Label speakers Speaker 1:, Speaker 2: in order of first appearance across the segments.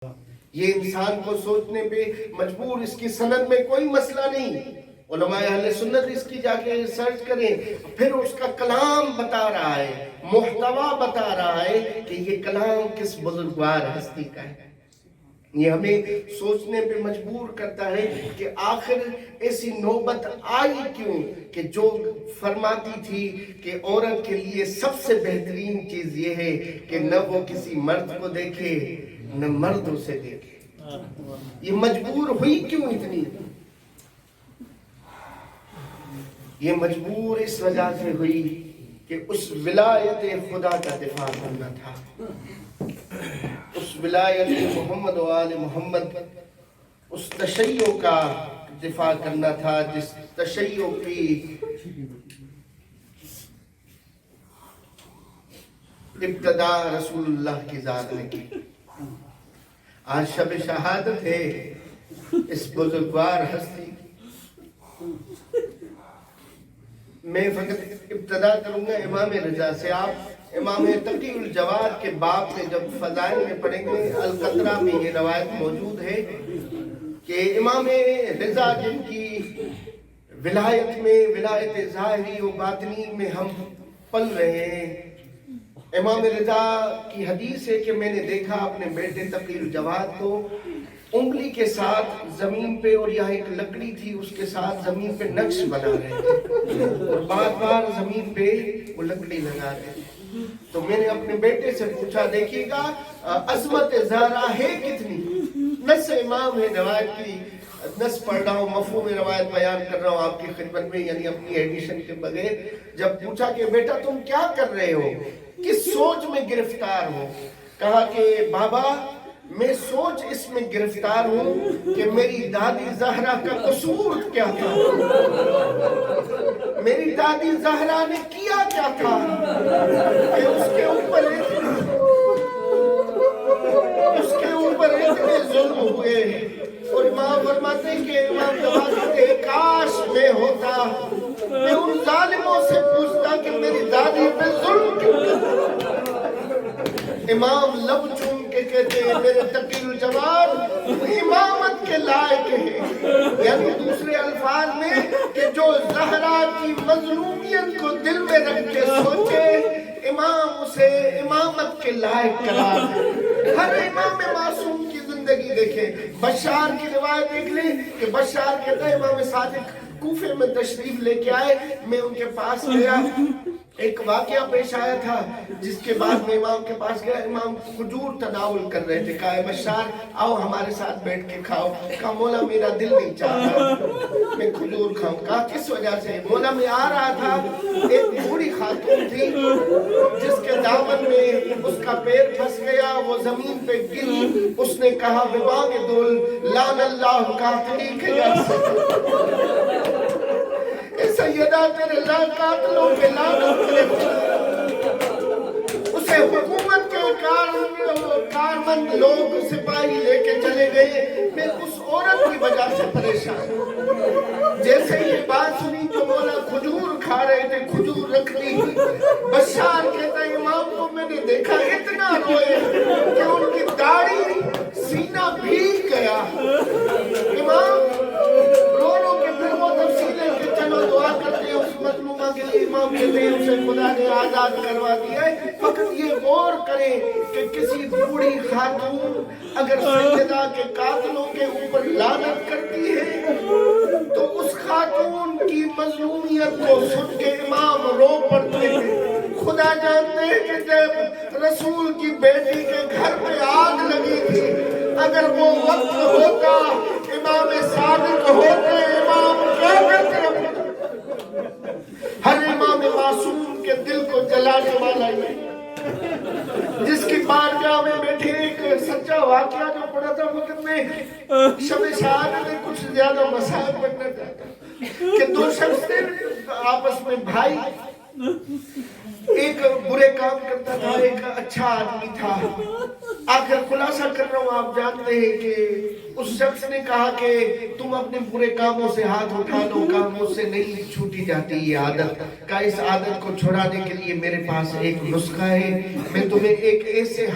Speaker 1: یہ انسان کو سوچنے پہ مجبور، اس کی سند میں کوئی مسئلہ نہیں، علماء اہل سنت اس کی جا کے ریسرچ کریں، پھر اس کا کلام بتا رہا ہے، محتوا بتا رہا ہے کہ یہ کلام کس بزرگوار ہستی کا ہے۔ یہ ہمیں سوچنے پہ مجبور کرتا ہے کہ آخر ایسی نوبت آئی کیوں کہ جو فرماتی تھی کہ عورت کے لیے سب سے بہترین چیز یہ ہے کہ نہ وہ کسی مرد کو دیکھے نہ مرد اسے دیکھے، یہ مجبور ہوئی کیوں اتنی؟ یہ مجبور اس وجہ سے ہوئی کہ اس ولایت خدا کا دفاع کرنا تھا، اس ولایت محمد و آل محمد، اس تشیع کا دفاع کرنا تھا جس تشیع کی ابتدا رسول اللہ کی ذات نے کی۔ آج شب شہادت ہے اس بزرگوار ہستی، میں فقط ابتدا کروں گا امام رضا سے۔ آپ امام تقی الجواد کے باب میں جب فضائل میں پڑھیں گے، القطرہ میں یہ روایت موجود ہے کہ امام رضا جن کی ولایت میں، ولایت ظاہری و باطنی میں ہم پل رہے ہیں، امام رضا کی حدیث ہے کہ میں نے دیکھا اپنے بیٹے تقی الجواد کو انگلی کے ساتھ زمین پہ، اور یہاں ایک لکڑی تھی اس کے ساتھ زمین پہ نقش بنا رہے تھے، اور بار بار زمین پہ وہ لکڑی لگا رہے تھے۔ تو میں نے اپنے بیٹے سے پوچھا، دیکھیے گا عظمت زہرا ہے کتنی، نص امام ہے، روایت کی نص پڑھ رہا ہوں، مفہوم روایت بیان کر رہا ہوں آپ کی خدمت میں، یعنی اپنی ایڈیشن کے بغیر۔ جب پوچھا کہ بیٹا تم کیا کر رہے ہو، کس سوچ میں گرفتار ہو، کہا کہ بابا میں سوچ اس میں گرفتار ہوں کہ میری دادی زہرا کا قصور کیا تھا، میری دادی زہرا نے کیا کیا تھا کہ اس کے اوپر اتنے ظلم ہوئے۔ اور امام فرماتے ہیں کہ امام جواد کہتے ہیں کاش میں ہوتا، میں ان ظالموں سے پوچھتا کہ میری دادی پہ ظلم کیوں کرتا۔ امام لب چوم کے کہتے ہیں میرے تقی الجواد امامت کے لائق ہے، یعنی دوسرے الفاظ میں کہ جو زہرا کی مظلومیت کو دل میں رکھ کے سوچے، امام اسے امامت کے لائق قرار دے۔ ہر امام معصوم کی زندگی دیکھیں، بشار کی روایت دیکھ لیں کہ بشار کہتا ہے امام صادق کوفے میں تشریف لے کے آئے، میں ان کے پاس گیا، ایک واقعہ پیش آیا تھا جس کے بعد میں امام کے پاس گیا، امام کھجور تناول کر رہے تھے، کہا بشار آؤ ہمارے ساتھ بیٹھ کے کھاؤ، کہا مولا میرا دل نہیں چاہتا میں کھجور کھاؤں، کہا کس وجہ سے، مولا میں آ رہا تھا، ایک بوڑھی خاتون تھی جس کے دامن میں اس کا پیر پھنس گیا، وہ زمین پہ گری، اس نے کہا بباغ دل لعن اللہ قاتلیک یا سیدہ تیرے قاتلوں پہ لعنت کرے۔ اسے حکومت کے کارمند لوگ سپاہی لے کے چلے گئے، میں اس عورت کی وجہ سے پریشان ہوں۔ جیسے یہ بات سنی تو مولا کھجور کھا رہے تھے، کھجور رکھ لی، بشار کہتا ہے امام کو میں نے دیکھا اتنا روئے کہ ان کی داڑھی سینہ بھیگ گیا۔ امام رو رو کے پھر وہ تفصیلیں کہ چلو دعا کرتے ہیں اس مظلومہ کے لیے، امام کہتے ہیں اسے خدا نے آزاد کروا دیا ہے۔ فقط یہ غور کریں کہ کسی بوڑھی خاتون اگر سیدہ کے قاتلوں کے اوپر لعنت کرتی ہے تو اس خاتون کی مظلومیت کو سن کے امام رو پڑتے ہیں۔ خدا جانتے ہیں کہ جب رسول کی بیٹی کے گھر پہ آگ لگی تھی، اگر وہ وقت ہوتا امام صادق ہوتے، امام کیا کرتے؟ ہر امام معصوم کے دل کو جلانے والا یہ جس کی بارگاہ میں بیٹھے، ایک سچا واقعہ جو پڑھا تھا وقت میں شب شہادت میں کچھ زیادہ مسائل بننا چاہتا کہ دو شخص تھے آپس میں بھائی، ایک برے کام کرتا تھا، ایک اچھا آدمی تھا۔ آخر خلاصہ کر رہا ہوں، آپ جانتے ہیں کہ اس شخص نے کہا کہ تم اپنے برے کاموں سے ہاتھ اٹھا لو، کاموں سے نہیں چھوٹی جاتی یہ عادت، کہ اس عادت کو چھڑانے کے لیے میرے پاس ایک نسخہ ہے، میں تمہیں ایک ایسے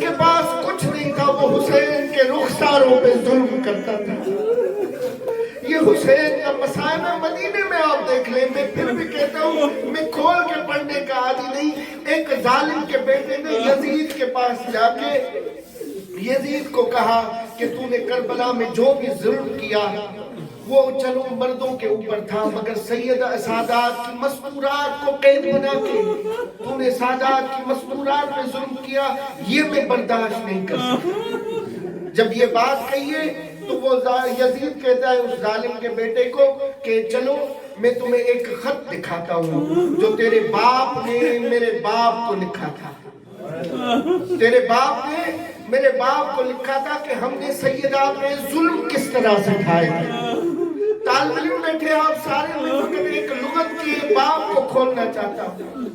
Speaker 1: کے پاس کچھ نہیں تھا وہ حسین کے رخساروں پہ ظلم کرتا تھا. یہ حسین کا مسائب ہے. مدینے میں آپ دیکھ لیں, میں پھر بھی کہتا ہوں میں کھول کے پڑھنے کا عادی نہیں. ایک ظالم کے بیٹے نے یزید کے پاس جا کے یزید کو کہا کہ تو نے کربلا میں جو بھی ظلم کیا وہ چلو مردوں کے اوپر تھا, مگر سیدہ سادات کی مستورات کو قید بنا کے تو نے سادات کی مستورات پہ ظلم کیا, یہ میں برداشت نہیں کر سکتا. جب یہ بات کہیے تو وہ یزید کہتا ہے اس ظالم کے بیٹے کو کہ چلو میں تمہیں ایک خط دکھاتا ہوں جو تیرے باپ نے میرے باپ کو لکھا تھا. تیرے باپ نے میرے باپ کو لکھا تھا کہ ہم نے سیدہ پہ ظلم کس طرح سے کھائے تھے. طالب علم بیٹھے آپ سارے, میں فقط ایک لغت کی باپ کو کھولنا چاہتا ہوں.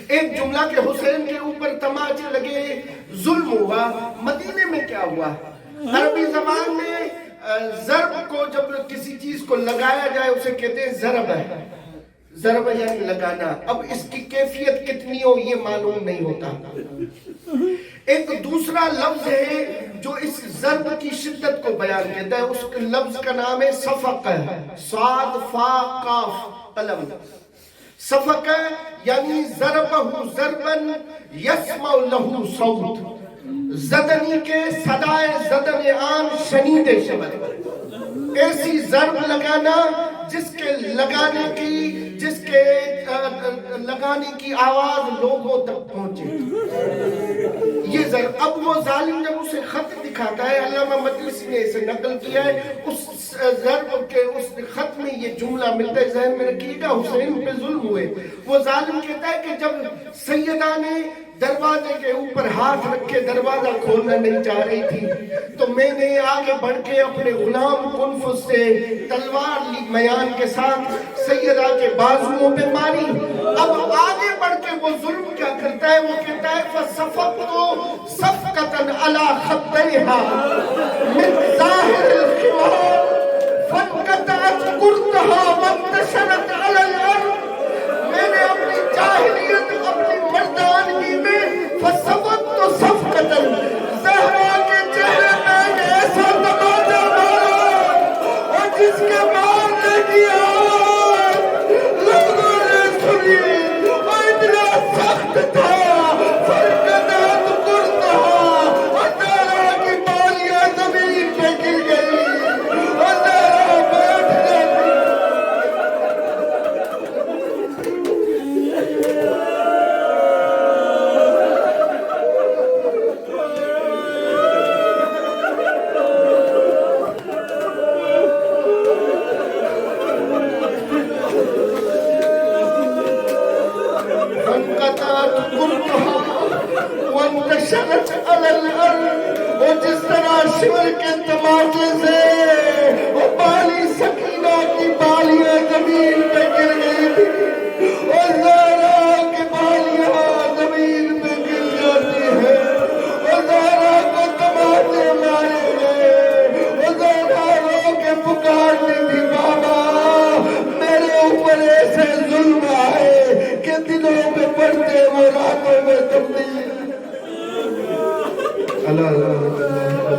Speaker 1: ایک جملہ کہ حسین کے اوپر تماچے لگے, ظلم ہوا. مدینے میں کیا ہوا؟ عربی زبان میں ضرب کو جب کسی چیز کو لگایا جائے اسے کہتے ہیں ضرب ہے. ضرب یعنی لگانا. اب اس کی کیفیت کتنی ہو یہ معلوم نہیں ہوتا. ایک دوسرا لفظ ہے جو اس ضرب کی شدت کو بیان کرتا ہے, اس لفظ کا نام ہے صفق. صاد فا قاف قلم. صفق یعنی ضربہ ضربن یسمع لہو صوت. زدنی کے صدائے زدن عام شنید شبد. ایسی ضرب لگانا جس کے لگانے کی آواز لوگوں تک پہنچے. یہ ضرب. اب وہ ظالم جب اسے خط دکھاتا ہے, علامہ مجلسی نے اسے نقل کیا ہے, اس ضرب کے اس خط میں یہ جملہ ملتا ہے, ذہن میں رکھیے گا. حسین پہ ظلم ہوئے. وہ ظالم کہتا ہے کہ جب سیدہ نے دروازے کے اوپر ہاتھ رکھ کے دروازہ کھولنا نہیں چاہ رہی تھی تو میں نے آگے بڑھ کے اپنے غلام قنفذ سے تلوار لی میان کے ساتھ سیدہ کے بازوؤں پہ ماری. اب آگے بڑھ کے وہ ظلم کیا کرتا ہے, وہ کہتا ہے فَصَفَقْتُ صَفْقَةً عَلَى خَدَّيْهَا مِنْ ظَاهِرِ الْخِوَارِ فَانْقَطَعَتْ قُرْطُهَا وَانْتَشَرَتْ عَلَى الْأَرْضِ. میں نے اپنی جاہلیت اپنی مردانگی میں فَصَفَقْتُ صَفْقَةً زہرا کے چہرے میں نے ایسا تماچا مارا اور جس کے مارنے کی آواز لوگوں نے سنی اور اتنا سخت تھا. فَانْقَطَعَتْ قُرْطُهَا اور زہرا کی بالیاں زمین پہ گر گئی اور زہرا بیٹھ گئی. وانتشرت علی الارض. اور جس طرح شور کے تماچے سے وہ بالی سکینہ کی بالیاں زمین پہ گر گئی تھی اور زہرا کی بالیاں زمین پہ گر جاتی ہے اور زہرا کو تماچے مارے گئے اور زہرا رو کے پکارتی تھی بابا میرے اوپر ایسے ظلم آئے کہ دلوں پہ پڑتے وہ راتوں